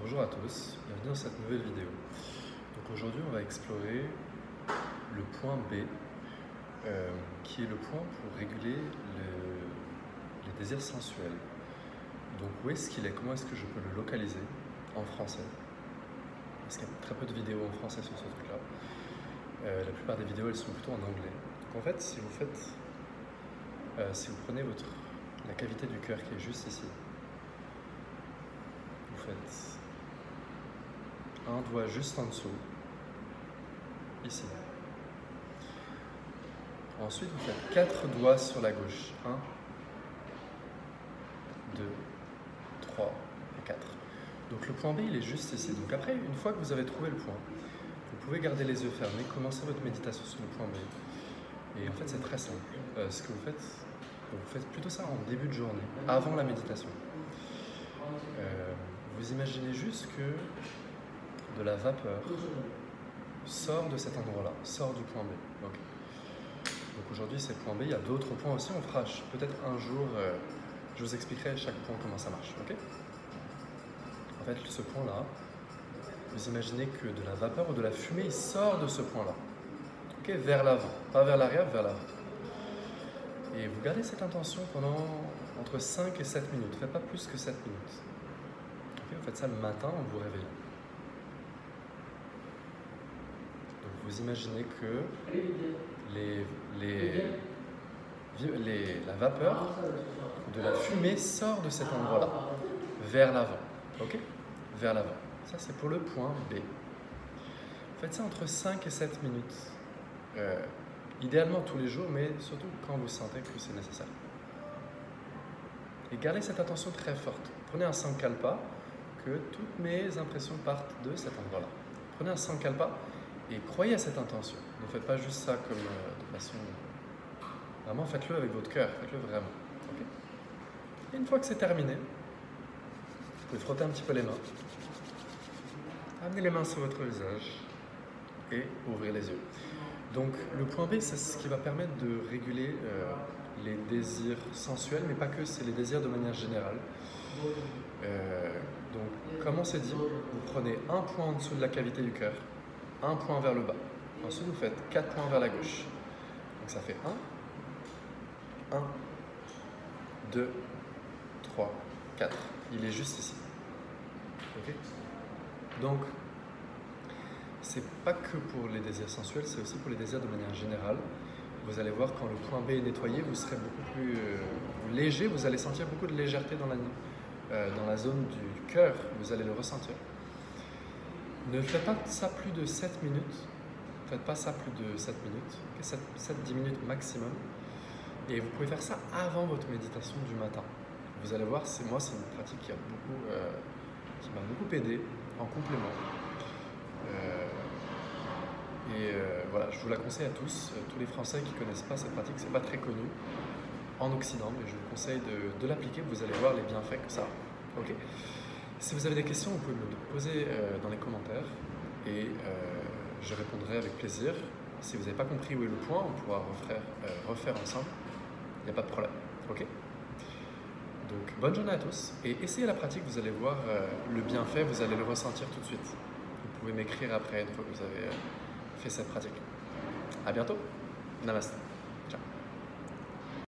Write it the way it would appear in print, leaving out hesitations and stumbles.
Bonjour à tous, bienvenue dans cette nouvelle vidéo. Donc aujourd'hui on va explorer le point B, qui est le point pour réguler les désirs sensuels. Donc où est-ce qu'il est? Comment est-ce que je peux le localiser en français? Parce qu'il y a très peu de vidéos en français sur ce truc-là. La plupart des vidéos elles sont plutôt en anglais. Donc en fait si vous prenez la cavité du cœur qui est juste ici, vous faites un doigt juste en dessous, ici. Ensuite, vous faites 4 doigts sur la gauche. 1, 2, 3 et 4. Donc le point B, il est juste ici. Donc après, une fois que vous avez trouvé le point, vous pouvez garder les yeux fermés, commencer votre méditation sur le point B. Et en fait, c'est très simple. Ce que vous faites plutôt ça en début de journée, avant la méditation. Vous imaginez juste que de la vapeur sort de cet endroit-là, sort du point B. Okay. Donc aujourd'hui c'est le point B, il y a d'autres points aussi, on fera peut-être un jour, je vous expliquerai chaque point comment ça marche. Okay. En fait ce point-là, vous imaginez que de la vapeur ou de la fumée il sort de ce point-là, okay, vers l'avant, pas vers l'arrière, vers l'avant. Et vous gardez cette intention pendant entre 5 et 7 minutes, faites pas plus que 7 minutes. Okay, vous faites ça le matin en vous réveillant. Vous imaginez que la vapeur de la fumée sort de cet endroit-là, vers l'avant. Ok? Vers l'avant. Ça, c'est pour le point B. Faites ça entre 5 et 7 minutes. Idéalement tous les jours, mais surtout quand vous sentez que c'est nécessaire. Et gardez cette attention très forte. Prenez un sankalpa, que toutes mes impressions partent de cet endroit-là. Prenez un sankalpa. Et croyez à cette intention. Ne faites pas juste ça comme de façon... Vraiment, faites-le avec votre cœur. Faites-le vraiment. Okay. Et une fois que c'est terminé, vous pouvez frotter un petit peu les mains. Amenez les mains sur votre visage et ouvrir les yeux. Donc, le point B, c'est ce qui va permettre de réguler les désirs sensuels, mais pas que, c'est les désirs de manière générale. Donc, comme on s'est dit, vous prenez un point en dessous de la cavité du cœur, un point vers le bas. Ensuite, vous faites 4 points vers la gauche. Donc ça fait 1, 2, 3, 4. Il est juste ici. Okay. Donc, c'est pas que pour les désirs sensuels, c'est aussi pour les désirs de manière générale. Vous allez voir, quand le point B est nettoyé, vous serez beaucoup plus léger, vous allez sentir beaucoup de légèreté dans la zone du cœur, vous allez le ressentir. Ne faites pas ça plus de 7 minutes. Faites pas ça plus de 7 minutes. 7-10 minutes maximum. Et vous pouvez faire ça avant votre méditation du matin. Vous allez voir, c'est une pratique qui m'a beaucoup aidé en complément. Voilà, je vous la conseille à tous. Tous les Français qui ne connaissent pas cette pratique, c'est pas très connu en Occident, mais je vous conseille de l'appliquer. Vous allez voir les bienfaits que ça a. Okay. Si vous avez des questions, vous pouvez me les poser dans les commentaires et je répondrai avec plaisir. Si vous n'avez pas compris où est le point, on pourra refaire ensemble. Il n'y a pas de problème. Okay. Donc, bonne journée à tous et essayez la pratique, vous allez voir le bienfait, vous allez le ressentir tout de suite. Vous pouvez m'écrire après, une fois que vous avez fait cette pratique. À bientôt. Namaste.